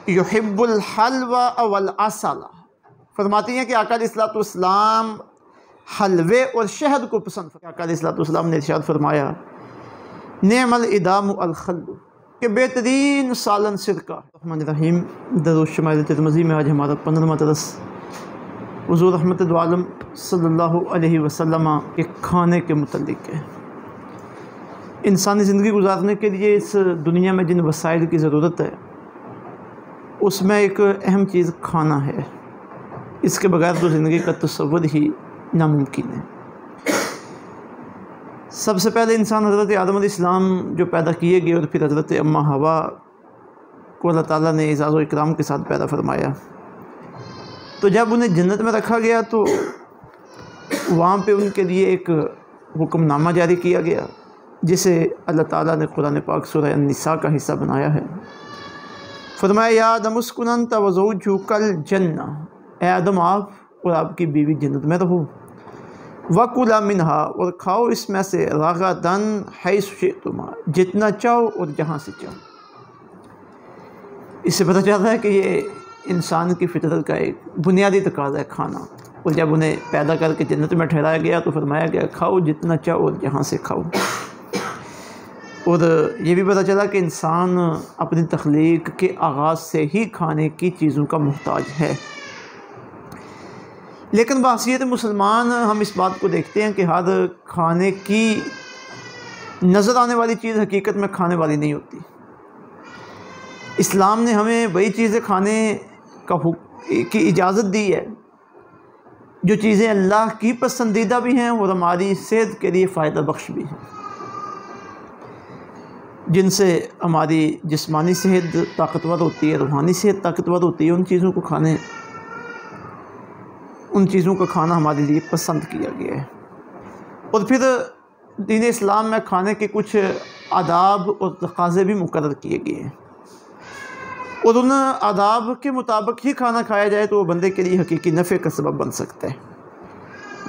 युहिब्बुल हलवा वल असला, फरमाती हैं कि आका अलैहिस्सलाम हलवे और शहद को पसंद। आका अलैहिस्सलाम ने इरशाद फरमाया नेमल इदाम अल खल्लु, के बेहतरीन सालन सिरका। रहमान रहीम दरूद शमाइल तिरमिज़ी में आज हमारा 15वां दरस हुज़ूर रहमत दो आलम सल्लल्लाहु अलैहि वसल्लम के खाने के मुतल्लिक़ है। इंसानी ज़िंदगी गुजारने के लिए इस दुनिया में जिन वसाइल की ज़रूरत है उसमें एक अहम चीज़ खाना है। इसके बगैर तो ज़िंदगी का तसव्वुर ही नामुमकिन है। सबसे पहले इंसान हज़रत आदम अलैहिस्सलाम जो पैदा किए गए और फिर हज़रत अम्मा हवा को अल्लाह ताला ने इज़्ज़त व इकराम के साथ पैदा फरमाया। तो जब उन्हें जन्नत में रखा गया तो वहाँ पे उनके लिए एक हुक्मनामा जारी किया गया जिसे अल्लाह ताला ने कुरान पाक सूरह अन-निसा का हिस्सा बनाया है। फरमाया या आदम उस्कुन अन्ता व ज़ौजुकल जन्ना, ए आदम आप और आपकी बीवी जन्नत में रहो। वकुला मिनहा, और खाओ इसमें से रगदन हैसु शिअ्तुमा, जितना चाहो और जहाँ से चाहो। इससे पता चलता है कि ये इंसान की फितरत का एक बुनियादी तकाज़ा है खाना। और जब उन्हें पैदा करके जन्नत में ठहराया गया तो फरमाया गया खाओ जितना चाहो और जहाँ से खाओ। और ये भी पता चला कि इंसान अपनी तख्लीक के आगाज़ से ही खाने की चीज़ों का मोहताज है। लेकिन बहसीयत मुसलमान हम इस बात को देखते हैं कि हर खाने की नज़र आने वाली चीज़ हकीकत में खाने वाली नहीं होती। इस्लाम ने हमें वही चीज़ें खाने की इजाज़त दी है जो चीज़ें अल्लाह की पसंदीदा भी हैं और हमारी सेहत के लिए फ़ायदा बख्श भी हैं, जिनसे हमारी जिस्मानी सेहत ताकतवर होती है, रूहानी सेहत ताकतवर होती है। उन चीज़ों का खाना हमारे लिए पसंद किया गया है। और फिर दीन इस्लाम में खाने के कुछ आदाब और तकाज़े भी मुकर्रर किए गए हैं और उन आदाब के मुताबिक ही खाना खाया जाए तो वो बंदे के लिए हकीकी नफ़े का सबब बन सकता है।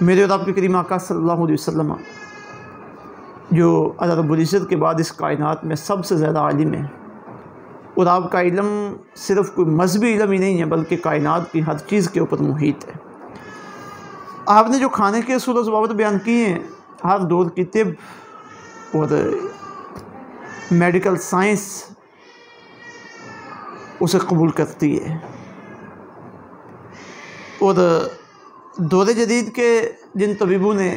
मेरे और आपके करीम आका सल्लल्लाहु अलैहि वसल्लम जो अल्लाह रब्बुल इज़्ज़त के बाद इस कायनात में सबसे ज़्यादा आलिम है, और आपका इल्म सिर्फ़ कोई मजहबी इल्म ही नहीं है बल्कि कायनात की हर चीज़ के ऊपर मुहित है। आपने जो खाने के असूल व ज़वाबित बयान किए हैं, हर दौर की तिब और मेडिकल साइंस उसे कबूल करती है। और दौर जदीद के जिन तबीबों ने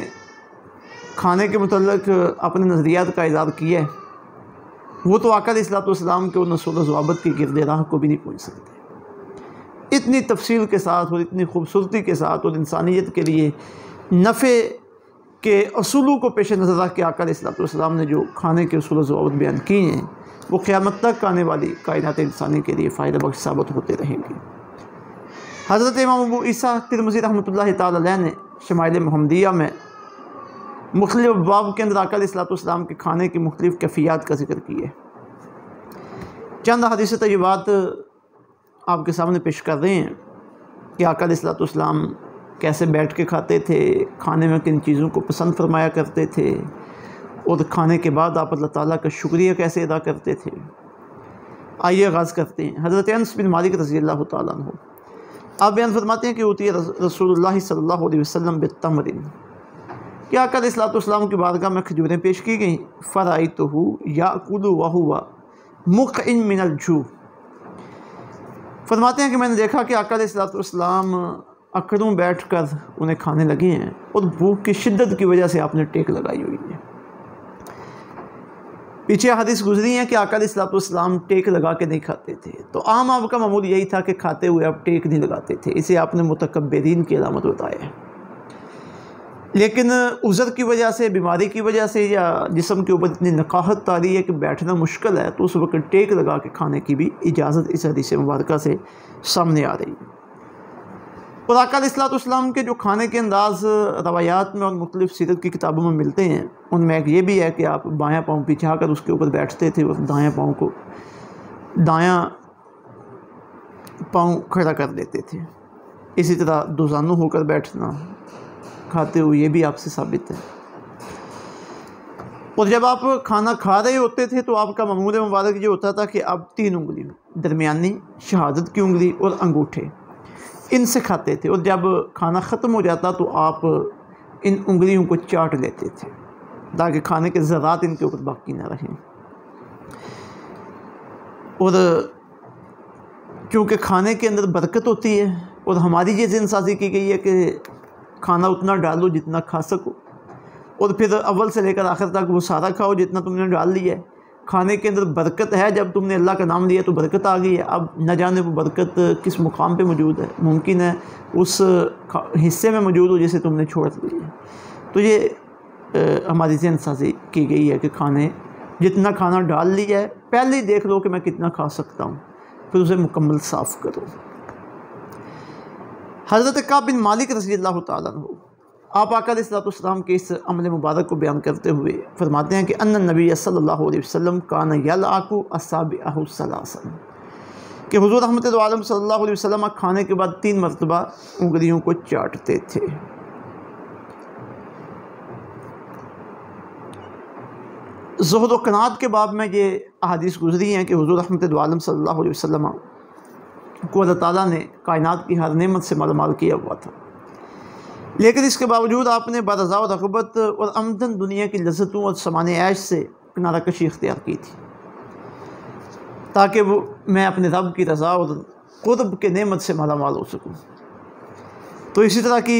खाने के मुतल्लिक़ अपने नज़रियात का इज़हार किया है वो तो आका अलैहिस्सलाम के उन असूल व ज़वाबित की गिरद राह को भी नहीं पहुँच सकते। इतनी तफसील के साथ और इतनी खूबसूरती के साथ और इंसानियत के लिए नफ़े के असूलों को पेश नज़र रख के आका अलैहिस्सलाम ने जो खाने के असूल व ज़वाबित बयान किए हैं वो क़यामत तक आने वाली कायनात इंसानी के लिए फ़ायदा बख्श साबित होते रहेंगे। हज़रत इमाम अबू ईसा तिरमिज़ी रहमतुल्लाहि तआला अलैह ने शमाइल मुहम्मदिया में मुख्तलिफ़ बाब के अंदर आका अलैहिस्सलाम के खाने की मुख्तलिफ़ कैफ़ियत का जिक्र किया है। चंद हदीस तय्यबात आपके सामने पेश कर रहे हैं कि आका अलैहिस्सलाम कैसे बैठ के खाते थे, खाने में किन चीज़ों को पसंद फरमाया करते थे और खाने के बाद आप अल्लाह ताला का शुक्रिया कैसे अदा करते थे। आइए आगाज़ करते हैं। हज़रत अनस बिन मालिक रज़ियल्लाहु ताला अन्हु आप बयान फरमाते हैं कि उतिया रसूलुल्लाह सल्लल्लाहु अलैहि वसल्लम बित्तमरिन, कि आका अलैहिस्सलाम की बारगाह में खजूरें पेश की गईं। फ़राइतहु याकुलु व हुवा मुक़इन मिनल जू, फरमाते हैं कि मैंने देखा कि आका अलैहिस्सलाम अकड़ों बैठ कर उन्हें खाने लगे हैं और भूख की शिद्दत की वजह से आपने टेक लगाई हुई है। पीछे हदीस गुजरी है कि आका अलैहिस्सलाम टेक लगा के नहीं खाते थे। तो आम आपका मामूल यही था कि खाते हुए आप टेक नहीं लगाते थे। इसे आपने मुतकब्बिरीन की अलामत बताया है। लेकिन उज़र की वजह से, बीमारी की वजह से या जिस्म के ऊपर इतनी नकाहत तारी है कि बैठना मुश्किल है तो उस वक्त टेक लगा के खाने की भी इजाज़त इस हदीस मुबारका से सामने आ रही है। और आका अलैहिस्सलाम के जो खाने के अंदाज़ रवायात में और मुख्तलिफ़ सीरत की किताबों में मिलते हैं उनमें एक ये भी है कि आप बायां पाँव पिछा कर उसके ऊपर बैठते थे और दायां पाँव खड़ा कर देते थे। इसी तरह दुजानु होकर बैठना खाते हुए ये भी आपसे साबित है। और जब आप खाना खा रहे होते थे तो आपका मामूल मुबारक ये होता था कि आप 3 उंगली, दरमियानी, शहादत की उंगली और अंगूठे, इनसे खाते थे। और जब खाना ख़त्म हो जाता तो आप इन उंगलियों को चाट लेते थे ताकि खाने के ज़रात इनके ऊपर बाकी ना रहें। और क्योंकि खाने के अंदर बरकत होती है और हमारी ये ज़िंदसाज़ी की गई है कि खाना उतना डालो जितना खा सको, और फिर अव्वल से लेकर आखिर तक वो सारा खाओ जितना तुमने डाल लिया है। खाने के अंदर बरकत है, जब तुमने अल्लाह का नाम लिया तो बरकत आ गई है। अब न जाने वो बरकत किस मुकाम पे मौजूद है, मुमकिन है उस हिस्से में मौजूद हो जिसे तुमने छोड़ दिया। तो ये हमारी ज़िंदसाज़ी की गई है कि खाने जितना खाना डाल लिया है पहले ही देख लो कि मैं कितना खा सकता हूँ, फिर उसे मुकम्मल साफ़ करो। हज़रत काब बिन मालिक रज़ियल्लाहु तआला अन्हु आप आका अलैहिस्सलाम के इस अमल मुबारक को बयान करते हुए फरमाते हैं कि अन्ना नबी सल्लल्लाहु अलैहि वसल्लम कान यलअकु असाबिअहु सलासन, कि हुज़ूर रहमत आलम सल्लल्लाहु अलैहि वसल्लम खाने के बाद 3 मरतबा उंगलियों को चाटते थे। ज़ुहद व क़नाअत के बाब में ये अहादीस गुज़री हैं कि हुज़ूर रहमत आलम सल्लल्लाहु अलैहि वसल्लम को अल्लाह ताला ने कायनात की हर नेमत से मालामाल किया हुआ था, लेकिन इसके बावजूद आपने बरज़ा व रग़बत और अमदन दुनिया की लज़्ज़तों और सामाने ऐश से किनारा कशी इख्तियार की थी ताकि वो मैं अपने रब की रज़ा और क़ुर्ब के नेमत से मालामाल हो सकूँ। तो इसी तरह की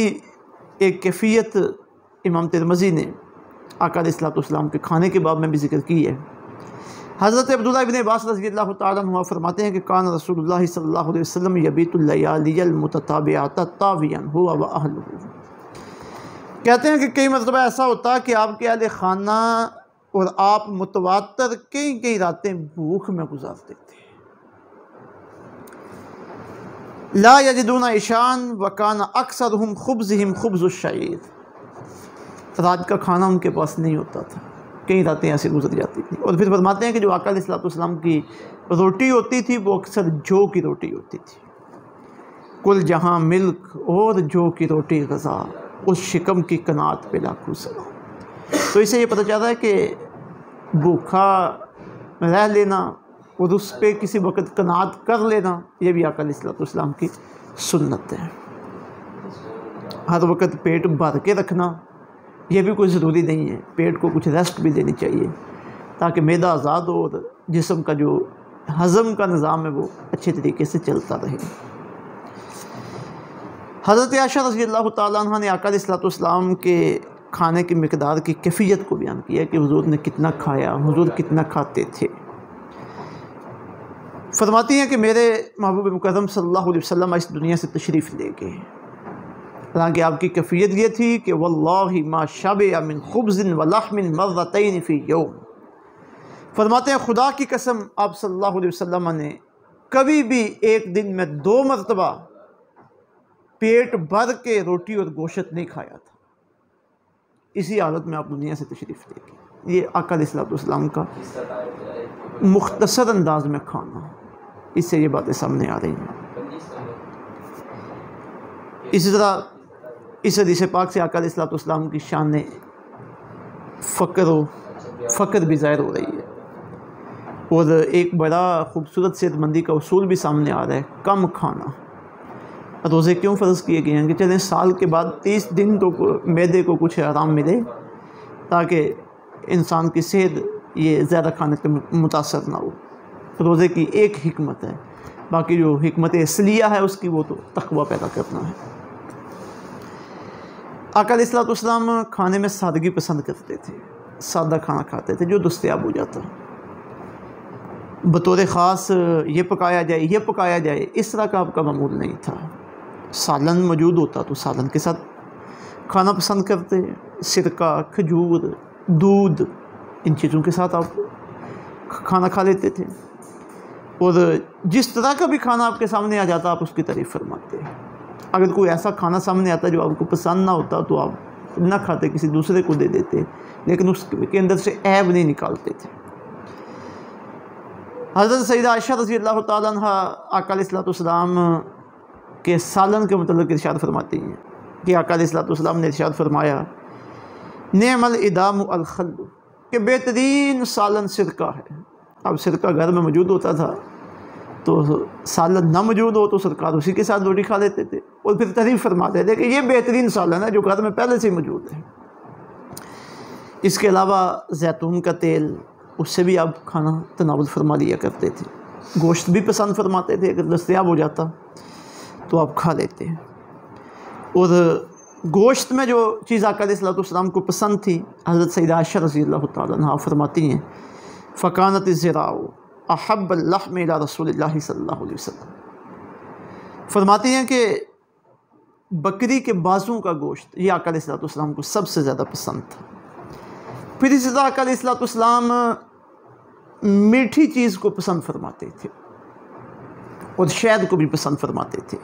एक कैफियत इमाम तिरमिज़ी ने आका अलैहिस्सलाम के खाने के बाब में भी ज़िक्र की है। हज़रत अब्दुल्लाह इब्न अब्बास रज़ियल्लाहु तआला अन्हु फरमाते हैं कि कान रसूलुल्लाह सल्लल्लाहु अलैहि वसल्लम यबीतुल लयालियल मुतताबिआत तावियन हुवा व अहलुहु, कहते हैं कि कई मरतबा ऐसा होता कि आपके अहले खाना और आप मुतवातर कई रातें भूख में गुजारते थे। ला यजिदूना ईशान व काना अक्सरुहुम खुब्ज़िहिम खुब्ज़ुश शईर, रात का खाना उनके पास नहीं होता था, कई रातें ऐसे गुजर जाती थी। और फिर फरमाते हैं कि जो आका अलैहिस्सलाम की रोटी होती थी वो अक्सर जौ की रोटी होती थी। कुल जहाँ मिल्क और जौ की रोटी गज़ा, उस शिकम की कनात पे लाखों सलाम। तो इससे ये पता चलता है कि भूखा रह लेना और उस पर किसी वक्त कनात कर लेना, ये भी आका अलैहिस्सलाम की सुन्नत है। हर वक्त पेट भर के रखना ये भी कोई ज़रूरी नहीं है, पेट को कुछ रेस्ट भी देनी चाहिए ताकि मैदा आज़ाद हो और जिस्म का जो हज़म का निज़ाम है वो अच्छे तरीके से चलता रहे। हज़रत आयशा रज़ियल्लाहु तआला अन्हा ने आका अलैहिस्सलाम के खाने की मिक़दार की कैफियत को बयान किया कि हुज़ूर ने कितना खाया, हुज़ूर कितना खाते थे। फरमाती हैं कि मेरे महबूब मुकर्रम सल्लल्लाहु अलैहि वसल्लम इस दुनिया से तशरीफ़ ले गए, हालांकि आपकी कैफियत ये थी कि वल्लाहि मा शबिअ मिन खुब्ज़िन व लहमिन मर्रतैन फ़ी यौम, फरमाते हैं खुदा की कसम आप सल्लल्लाहु अलैहि वसल्लम ने कभी भी एक दिन में 2 मरतबा पेट भर के रोटी और गोश्त नहीं खाया था। इसी हालत में आप दुनिया से तशरीफ़ ले गए। ये आका अलैहिस्सलाम का मुख्तसर अंदाज में खाना, इससे ये बातें सामने आ रही हैं। इसी तरह इस हदीस पाक से आका अलैहिस्सलाम की शान फ़क्र भी ज़ाहिर हो रही है और एक बड़ा खूबसूरत सेहतमंदी का उसूल भी सामने आ रहा है, कम खाना। रोज़े क्यों फ़र्ज़ किए गए हैं कि चलें साल के बाद 30 दिन तो मैदे को कुछ आराम मिले ताकि इंसान की सेहत ये ज़्यादा खाने के मुतासर ना हो। रोज़े की एक हिकमत है, बाकी जो हिकमत असलिया है उसकी वो तो तक़वा पैदा करना है। आका अलैहिस्सलाम खाने में सादगी पसंद करते थे, सादा खाना खाते थे जो दस्तयाब हो जाता, बतौर ख़ास ये पकाया जाए ये पकाया जाए इस तरह का आपका मामूल नहीं था। सालन मौजूद होता तो सालन के साथ खाना पसंद करते, सिरका, खजूर, दूध, इन चीज़ों के साथ आप खाना खा लेते थे। और जिस तरह का भी खाना आपके सामने आ जाता आप उसकी तारीफ़ फरमाते। अगर कोई ऐसा खाना सामने आता जो आपको पसंद ना होता तो आप ना खाते, किसी दूसरे को दे देते, लेकिन उसके अंदर से ऐब नहीं निकालते थे। हज़रत सैयदा आयशा रज़ियल्लाहु तआला अन्हा आका अलैहिस्सलाम के सालन के मतलब इरशाद फरमाती हैं कि आका अलैहिस्सलाम ने इरशाद फरमाया, नेमल इदामु अल खल्लु, कि बेहतरीन सालन सिरका है। अब सिरका घर में मौजूद होता था तो सालन ना मौजूद हो तो सरकार उसी के साथ रोटी खा लेते थे और फिर तारीफ़ फरमाते थे कि ये बेहतरीन सालन है जो घर में पहले से ही मौजूद है। इसके अलावा जैतून का तेल, उससे भी आप खाना तनावुल फरमा लिया करते थे। गोश्त भी पसंद फरमाते थे, अगर दस्तयाब हो जाता तो आप खा लेते। और गोश्त में जो चीज़ आका अलैहिस्सलाम को पसंद थी, हज़रत सैयदा आयशा रज़ियल्लाहु तआला अन्हा फरमाती हैं, फ़कानत ज़िराउ अहब्बल लहम इला रसूलिल्लाहि सल्लल्लाहु अलैहि वसल्लम। फरमाती हैं कि बकरी के बाजू का गोश्त ये आका अलैहिस्सलाम को सबसे ज़्यादा पसंद था। फिर इसी तरह आका अलैहिस्सलाम मीठी चीज़ को पसंद फरमाते थे और शहद को भी पसंद फरमाते थे।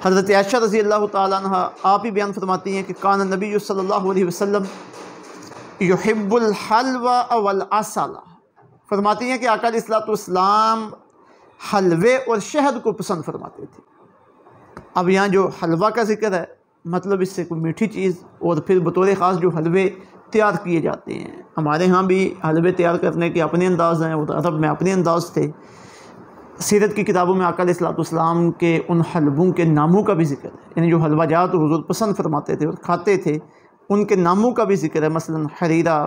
हज़रत आयशा रज़ियल्लाहु तआला अन्हा आप ही बयान फरमाती हैं कि कान नबी सल्लल्लाहु अलैहि वसल्लम युहिब्बुल हलवा वल असला। फरमाती हैं कि आका अलैहिस्सलाम हलवे और शहद को पसंद फरमाते थे। अब यहाँ जो हलवा का ज़िक्र है, मतलब इससे कोई मीठी चीज़, और फिर बतौर ख़ास जो हलवे तैयार किए जाते हैं। हमारे यहाँ भी हलवे तैयार करने के अपने अंदाज़ हैं और अरब में अपने अंदाज़ थे। सीरत की किताबों में आका अलैहिस्सलाम के उन हलवों के नामों का भी जिक्र है, यानी जो हलवा जात हुज़ूर पसंद फरमाते थे और खाते थे उनके नामों का भी जिक्र है। मसलन हरीरा,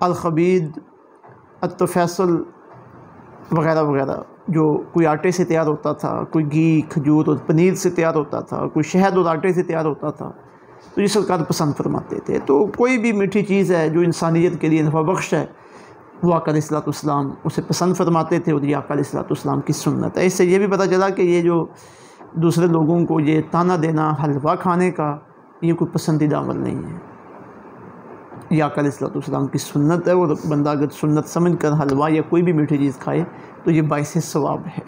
अलखबीद, अत्तफैसल वगैरह वगैरह, जो कोई आटे से तैयार होता था, कोई घी, खजूर और पनीर से तैयार होता था, कोई शहद और आटे से तैयार होता था, तो ये सरकार पसंद फरमाते थे। तो कोई भी मीठी चीज़ है जो इंसानियत के लिए नफ़ा बख्श है, वो आका अलैहिस्सलाम उसे पसंद फरमाते थे और ये आका अलैहिस्सलाम की सुन्नत है। इससे ये भी पता चला कि ये जो दूसरे लोगों को ये ताना देना हलवा खाने का, ये कोई पसंदीदा अमल नहीं है, ये आका अलैहिस्सलाम की सुन्नत है। और बंदा अगर सुन्नत समझ कर हलवा या कोई भी मीठी चीज़ खाए तो ये बाइसे सवाब है।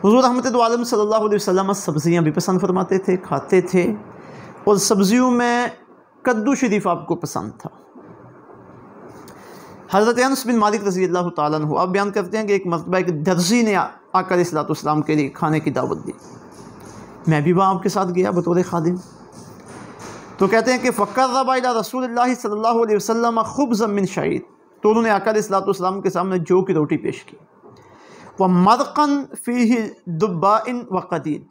हुज़ूर रहमत दो आलम सल्लल्लाहु अलैहि वसल्लम सब्ज़ियाँ भी पसंद फरमाते थे, खाते थे, और सब्ज़ियों में कद्दू शरीफ आपको पसंद था। हज़रत अनस बिन मालिक रज़ियल्लाहु तआला अन्हु आप बयान करते हैं कि एक मरतबा एक दर्जी ने आका अलैहिस्सलाम के लिए खाने की दावत दी। मैं भी वहाँ आपके साथ गया बतौर खादिम। तो कहते हैं कि फ़क़र्रबा इला रसूलिल्लाहि सल्लल्लाहु अलैहि वसल्लम ख़ुब्ज़न मिन शईर, तो उन्होंने आका अलैहिस्सलाम के सामने जौ की रोटी पेश की। व मरक़न फ़ीही दुब्बाइन व क़दीद,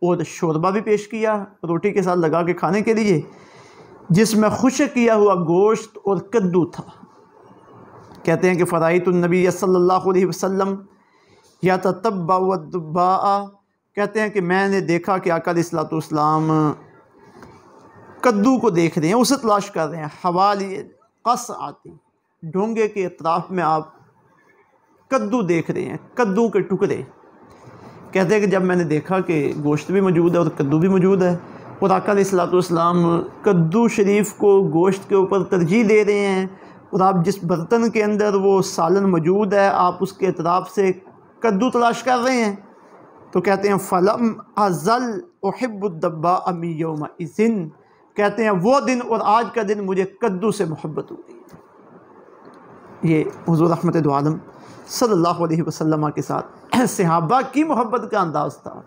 और शोरबा भी पेश किया रोटी के साथ लगा के खाने के लिए, जिसमें खुश्क किया हुआ गोश्त और कद्दू था। कहते हैं कि फ़राइतुन नबी सल्लल्लाहु अलैहि वसल्लम यततब्बअ दुब्बाअ, कहते हैं कि मैंने देखा कि आका अलैहिस्सलाम कद्दू को देख रहे हैं, उसे तलाश कर रहे हैं। हवाली कस आती, ढोंगे के अतराफ़ में आप कद्दू देख रहे हैं, कद्दू के टुकड़े। कहते हैं कि जब मैंने देखा कि गोश्त भी मौजूद है और कद्दू भी मौजूद है, और आका अलैहिस्सलाम कद्दू शरीफ को गोश्त के ऊपर तरजीह दे रहे हैं, और आप जिस बर्तन के अंदर वो सालन मौजूद है आप उसके अतराफ़ से कद्दू तलाश कर रहे हैं, तो कहते हैं फ़लम अज़ल उहिब्बुद्दब्बाअ मिन यौमइज़िन, कहते हैं वो दिन और आज का दिन मुझे कद्दू से मोहब्बत हुई। ये हुज़ूर रहमत दो आलम सल्लल्लाहु अलैहि वसल्लम के साथ सहाबा की मोहब्बत का अंदाज़ था।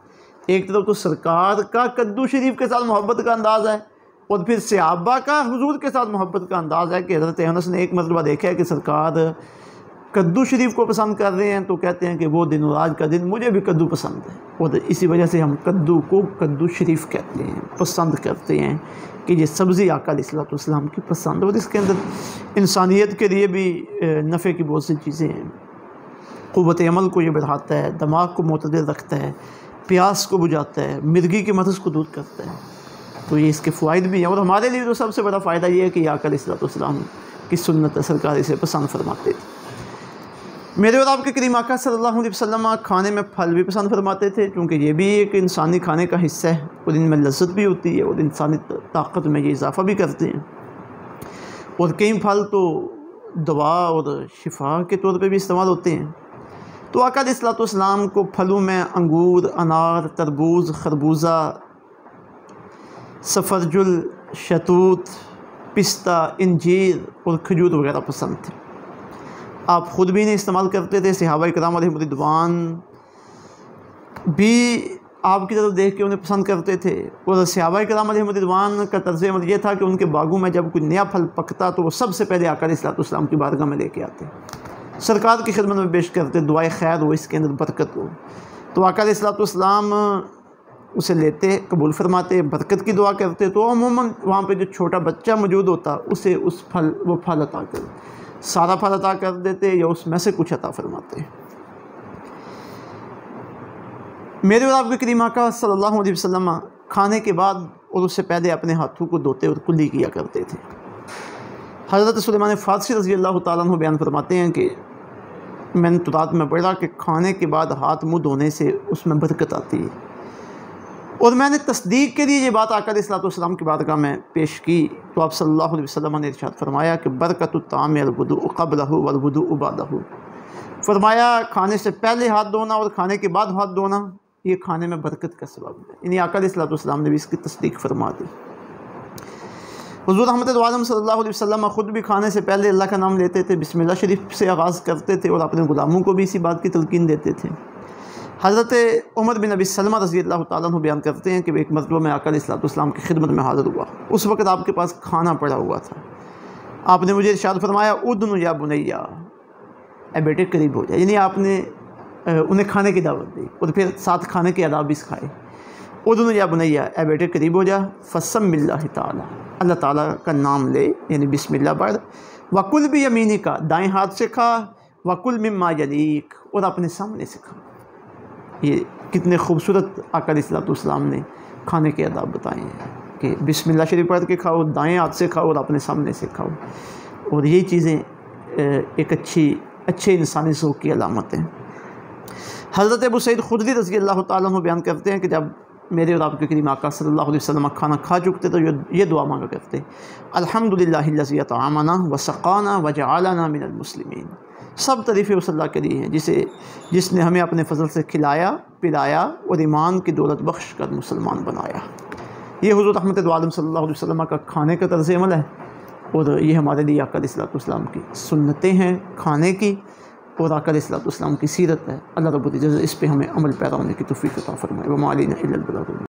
एक तरफ तो सरकार का कद्दू शरीफ के साथ मोहब्बत का अंदाज़ है, और फिर सहाबा का हुजूर के साथ मोहब्बत का अंदाज़ है कि हज़रत अनस ने एक मरतबा देखा है कि सरकार कद्दू शरीफ को पसंद कर रहे हैं, तो कहते हैं कि वो दिन और आज का दिन मुझे भी कद्दू पसंद है, और इसी वजह से हम कद्दू को कद्दू शरीफ कहते हैं, पसंद करते हैं कि ये सब्ज़ी आका अलैहिस्सलाम की पसंद, और इसके अंदर इंसानियत के लिए भी नफ़े की बहुत सी चीज़ें हैं। क़ुव्वत अमल को ये बढ़ाता है, दिमाग को मुतदिल रखता है, प्यास को बुझाता है, मिर्गी की मर्ज़ को दूर करता है, तो ये इसके फ़वाइद भी हैं। और हमारे लिए तो सबसे बड़ा फ़ायदा ये है कि आका अलैहिस्सलाम की सुन्नत सरकार इसे पसंद फरमाते थे। मेरे और आपके करीम आका सल्लल्लाहु अलैहि वसल्लम खाने में फल भी पसंद फरमाते थे, क्योंकि ये भी एक इंसानी खाने का हिस्सा है और इनमें लज़्ज़त भी होती है और इंसानी ताकत में ये इजाफ़ा भी करते हैं। और कई फल तो दवा और शिफा के तौर पे भी इस्तेमाल होते हैं। तो आका अलैहिस्सलाम को फलों में अंगूर, अनार, तरबूज, खरबूजा, सफ़रजुल, शतूत, पिस्ता, इंजीर और खजूर वगैरह पसंद थे। आप ख़ुद भी इन्हें इस्तेमाल करते थे, सहाबा इकराम अलैहिम रिदवान भी आपकी तरफ देख के उन्हें पसंद करते थे। और सहाबा किराम अलैहिम रिज़वान का तर्ज़ अमल ये था कि उनके बागों में जब कोई नया फल पकता तो वो सबसे पहले आका अलैहिस्सलाम की बारगाह में लेके आते, सरकार की खिदमत में पेश करते, दुआए खैर हो, इसके अंदर बरकत हो। तो आका अलैहिस्सलाम उसे लेते, कबूल फरमाते, बरकत की दुआ करते। तो अमूमन वहाँ पे जो छोटा बच्चा मौजूद होता उसे वो फल अता कर, सारा फल अता कर देते या उसमें से कुछ अता फरमाते। मेरे और आपके करीम आका सल्लल्लाहु अलैहि वसल्लम खाने के बाद और उससे पहले अपने हाथों को धोते और कुल्ली किया करते थे। हज़रत सुलेमान फ़ारसी रज़ी अल्लाह तआला अन्हु बयान फरमाते हैं कि मैंने तुरात में पढ़ा कि खाने के बाद हाथ मुँह धोने से उसमें बरकत आती है। और मैंने तस्दीक के लिए ये बात आका अलैहिस्सलाम की बारगाह में पेश की तो आप सल्लल्लाहु अलैहि वसल्लम ने इरशाद फरमाया कि बरकतुत ताम अल-वुदू क़ब्लहु वल-वुदू बअदहु। फरमाया खाने से पहले हाथ धोना और खाने के बाद हाथ धोना ये खाने में बरकत का सबब है। यानी आका अलैहिस्सलाम ने भी इसकी तस्दीक फरमा दी। हुज़ूर रहमत दो आलम सल्लल्लाहु अलैहि वसल्लम ख़ुद भी खाने से पहले अल्लाह का नाम लेते थे, बिस्मिल्लाह शरीफ से आगाज़ करते थे और अपने ग़ुलामों को भी इसी बात की तलकीन देते थे। हज़रत उमर बिन अबी सलमा रज़ी अल्लाह तआला अन्हु बयान करते हैं कि एक मरतबा में आका अलैहिस्सलाम की खिदमत में हाज़िर हुआ। उस वक़्त आपके पास खाना पड़ा हुआ था। आपने मुझे इरशाद फरमाया उदनु या बुनैया, ए बेटे करीब हो जाए। यानी आपने उन्हें खाने की दावत दी और फिर साथ खाने के आदाब भी सिखाए। उदनु या बुनैया, ए बेटे करीब हो जा, फसम्मिल्लाहि ताला, अल्लाह ताला का नाम ले यानी बिस्मिल्लाह पढ़, वकुल भी यमीनी का, दाएँ हाथ से खा, वकुल मिम्मा यलीक, और अपने सामने से खा। ये कितने खूबसूरत आका अलैहिस्सलाम ने खाने के आदाब बताए हैं कि बिस्मिल्लाह शरीफ पढ़ के खाओ, दाएँ हाथ से खाओ और अपने सामने से खाओ। और यही चीज़ें एक अच्छे इंसानी ज़ौक़ की अलामत हैं। हज़रत अबू सईद खुदरी रज़ी अल्लाह तआला अन्हु बयान करते हैं कि जब मेरे और आपके करीम आका सल्लल्लाहु अलैहि वसल्लम खाना खा चुकते तो ये दुआ मांगा करते, अल्हम्दुलिल्लाहिल्लज़ी अतअमना व सक़ाना व जअलना मिनल मुस्लिमीन। सब तारीफ़ें उस अल्लाह के लिए हैं जिसने हमें अपने फजल से खिलाया पिलाया और ईमान की दौलत बख्श कर मुसलमान बनाया। ये हुज़ूर रहमत दो आलम सल्लल्लाहु अलैहि वसल्लम का खाने का तर्ज़ अमल है और ये हमारे लिए आका अलैहिस्सलाम की सुन्नतें हैं खाने की और आका अलैहिस्सलाम की सीरत है। अल्लाह रब्बुल इज़्ज़त इस पे हमें अमल पैदा होने की तौफ़ीक़ अता फ़रमाए। व मा अलैना इल्लल बलाग।